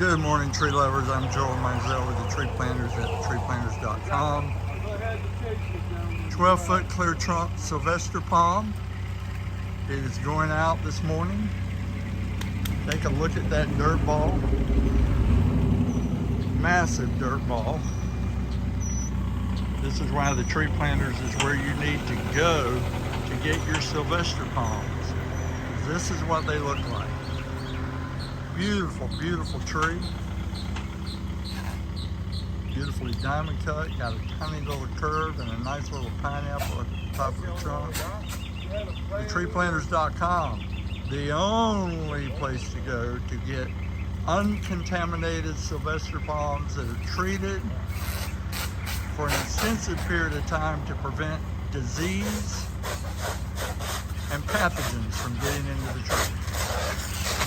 Good morning, tree lovers. I'm Joel Mizell with the Tree Planters at treeplanters.com. 12-foot clear trunk Sylvester Palm is going out this morning. Take a look at that dirt ball. Massive dirt ball. This is why the Tree Planters is where you need to go to get your Sylvester palms. This is what they look like. Beautiful, beautiful tree. Beautifully diamond cut. Got a tiny little curve and a nice little pineapple at the top of the trunk. TreePlanters.com, the only place to go to get uncontaminated Sylvester palms that are treated for an extensive period of time to prevent disease and pathogens from getting into